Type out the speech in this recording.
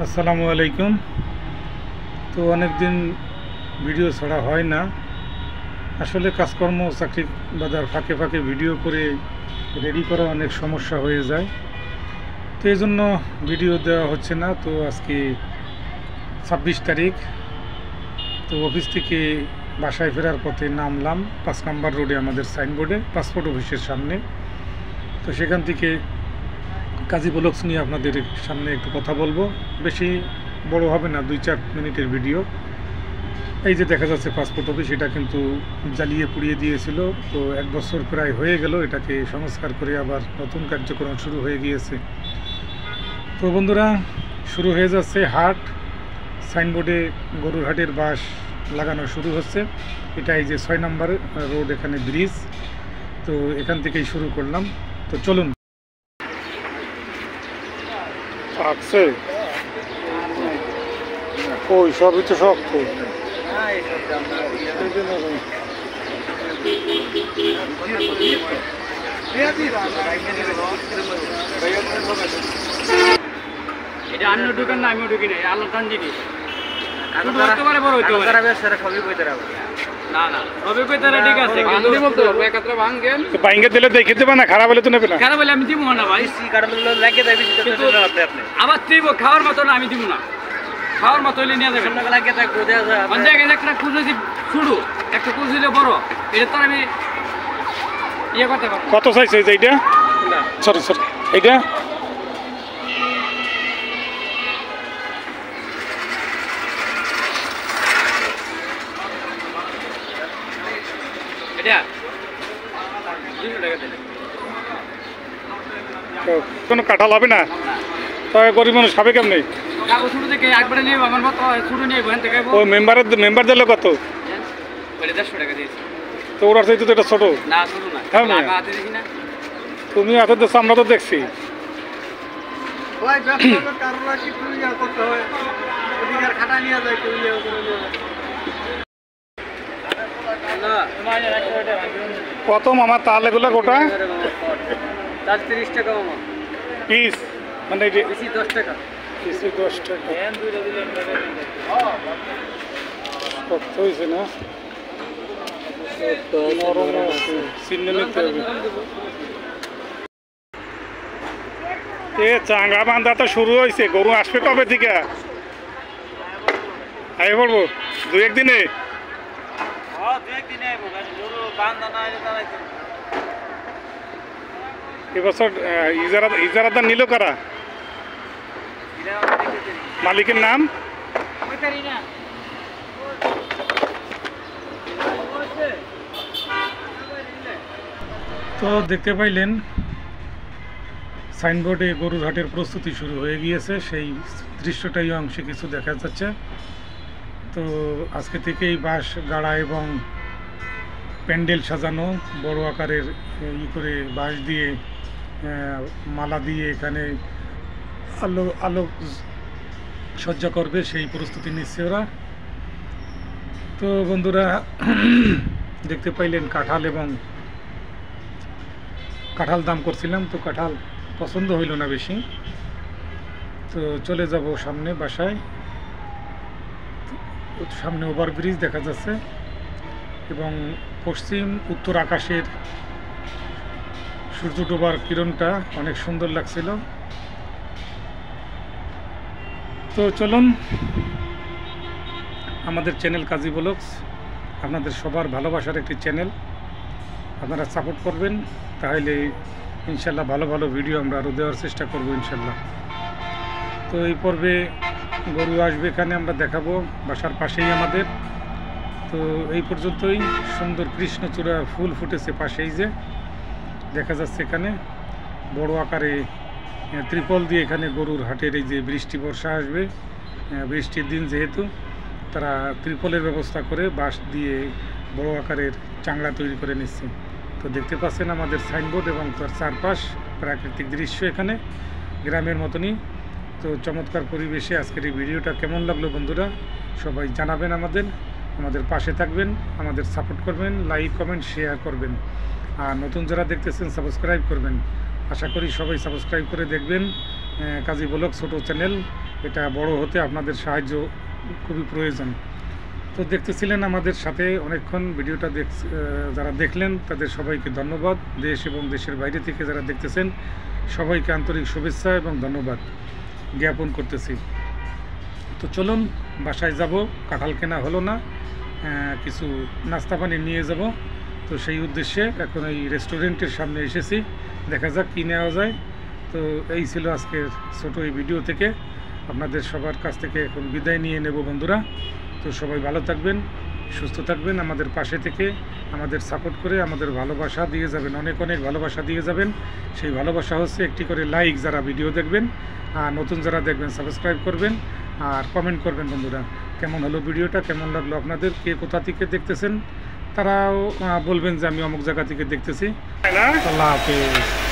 আসসালামু আলাইকুম। তো অনেক দিন ভিডিও ছাড়া হয় না, আসলে কাজকর্ম চাকরি বাজার ফাঁকে ফাঁকে ভিডিও করে রেডি করা অনেক সমস্যা হয়ে যায়, তো এই জন্য ভিডিও দেওয়া হচ্ছে না। তো আজকে 26 তারিখ, তো অফিস থেকে বাসায় ফেরার পথে নামলাম 5 নম্বর রোডে, আমাদের সাইনবোর্ডে পাসপোর্ট অফিসের সামনে। তো সেখান থেকে কাজী ব্লগস নিয়ে আপনাদের সামনে একটু কথা বলবো, বেশি বড় হবে না, 2-4 মিনিটের ভিডিও। এই যে দেখা যাচ্ছে পাসপোর্ট অফিস, এটা কিন্তু জ্বালিয়ে পুড়িয়ে দিয়েছিল, তো 1 বছর প্রায় হয়ে গেল, এটাকে সংস্কার করে আবার নতুন কার্যক্রম শুরু হয়ে গিয়েছে। তো বন্ধুরা, শুরু হয়ে যাচ্ছে হাট, সাইনবোর্ডে গরুর হাটের বাস লাগানো শুরু হচ্ছে। এটা এই যে 6 নম্বর রোড, এখানে ব্রিজ, তো এখান থেকেই শুরু করলাম। তো চলুন। আছে ওই সবই তো শক্ত, এটা আমিও ঢুকেন না, আমিও ঢুকি না, আল্লাহ টান জিনিস শুধু হতে পারে, বড় হতে পারে। সবই কইতে রাখবো না না, সবই কইতে রাখা ঠিক আছে, কিন্তু বলতে পারবো একত্রে ভাঙেন তো ভাঙে দিলে দেখে দেবে না, খারাপ হলে তো নেবে না। খারাপ হলে আমি দিব না ভাই, সি কাটলে লাগিয়ে দেবে, কিন্তু আপনি আবার দিব খাওয়ার মতো না, আমি দিব না। খাওয়ার মতো হলে নিয়ে যাবেন, লাগিয়ে দেয় গোদে আছে অন জায়গায় একটা কুজি শুরু, একটা কুজি দিলে বড়, এটা তো আমি ইয়ে করতে পারবো। কত সাইজ হয়েছে এইটা? সরি সরি, এইটা কোনো কাঁঠাল হবে না, তবে গরিব মানুষ খাবে কেমনি? ওই মেম্বার দিলে কত? তো ওরা চাইতো তো এটা ছোট, তুমি হাতে দিচ্ছ, আমরা তো দেখছি। কত মামা তাল এগুলো গোটা? 30 টাকা পিস, মানে 10 টাকা। 10 টাকা শক্ত হয়েছে না, নরম চিহ্ন নিতে হবে। এ চাঙ্গা বান্ধা তো শুরু হয়েছে, গরু আসবে কবে থেকে? আই বলবো 2-1 দিনে। এবছর ইজারাদার নিল কারা? মালিকের নাম? তো দেখতে পাইলেন সাইনবোর্ডে গরুর হাটের প্রস্তুতি শুরু হয়ে গিয়েছে, সেই দৃশ্যটাই অংশে কিছু দেখা যাচ্ছে। তো আজকে থেকেই বাঁশ গাড়া এবং প্যান্ডেল সাজানো, বড় আকারের করে বাঁশ দিয়ে মালা দিয়ে এখানে আলো সজ্জা করবে, সেই প্রস্তুতি নিচ্ছে ওরা। তো বন্ধুরা, দেখতে পাইলেন কাঁঠাল দাম করছিলাম, তো কাঁঠাল পছন্দ হইল না বেশি, তো চলে যাব সামনে বাসায়। সামনে ওভারব্রিজ দেখা যাচ্ছে এবং পশ্চিম উত্তর আকাশের সূর্য ডোবার কিরণটা অনেক সুন্দর লাগছিল। তো চলুন, আমাদের চ্যানেল কাজী ব্লগস আপনাদের সবার ভালোবাসার একটি চ্যানেল, আপনারা সাপোর্ট করবেন, তাহলে ইনশাল্লাহ ভালো ভালো ভিডিও আমরা আরও দেওয়ার চেষ্টা করব ইনশাল্লাহ। তো এই পর্বে গরু আসবে, এখানে আমরা দেখাবো, বাসার পাশেই আমাদের। তো এই পর্যন্তই, সুন্দর কৃষ্ণচূড়া ফুল ফুটেছে পাশেই, যে দেখা যাচ্ছে এখানে বড় আকারে ত্রিপল দিয়ে এখানে গরুর হাটের, এই যে বৃষ্টি বর্ষা আসবে, বৃষ্টির দিন যেহেতু, তারা ত্রিপলের ব্যবস্থা করে বাঁশ দিয়ে বড় আকারের চাংড়া তৈরি করে নিচ্ছে। তো দেখতে পাচ্ছেন আমাদের সাইনবোর্ড এবং তার চারপাশ প্রাকৃতিক দৃশ্য, এখানে গ্রামের মতনই। তো চমৎকার পরিবেশে আজকের এই ভিডিওটা কেমন লাগলো বন্ধুরা, সবাই জানাবেন, আমাদের পাশে থাকবেন, আমাদের সাপোর্ট করবেন, লাইক কমেন্ট শেয়ার করবেন, আর নতুন যারা দেখতেছেন সাবস্ক্রাইব করবেন। আশা করি সবাই সাবস্ক্রাইব করে দেখবেন কাজী ব্লগ ছোট চ্যানেল। এটা বড় হতে আপনাদের সাহায্য খুবই প্রয়োজন। তো দেখতেছিলেন আমাদের সাথে অনেকক্ষণ ভিডিওটা যারা দেখলেন তাদের সবাইকে ধন্যবাদ। দেশ এবং দেশের বাইরে থেকে যারা দেখতেছেন সবাইকে আন্তরিক শুভেচ্ছা এবং ধন্যবাদ জ্ঞাপন করতেছি। তো চলুন বাসায় যাব, কাঁঠাল কেনা হলো না, কিছু নাস্তা পানি নিয়ে যাব। তো সেই উদ্দেশ্যে এখন এই রেস্টুরেন্টের সামনে এসেছি, দেখা যাক কী নেওয়া যায়। তো এই ছিল আজকের ছোটো এই ভিডিও থেকে। আপনাদের সবার কাছ থেকে এখন বিদায় নিয়ে নেব বন্ধুরা। তো সবাই ভালো থাকবেন, সুস্থ থাকবেন, আমাদের পাশে থেকে আমাদের সাপোর্ট করে আমাদের ভালোবাসা দিয়ে যাবেন, অনেক অনেক ভালোবাসা দিয়ে যাবেন। সেই ভালোবাসা হচ্ছে একটি করে লাইক যারা ভিডিও দেখবেন, আর নতুন যারা দেখবেন সাবস্ক্রাইব করবেন আর কমেন্ট করবেন বন্ধুরা। কেমন হলো ভিডিওটা, কেমন লাগলো আপনাদের, কে কোথা থেকে দেখতেছেন তারাও বলবেন যে আমি অমুক জায়গা থেকে দেখতেছি। আল্লাহ হাফেজ।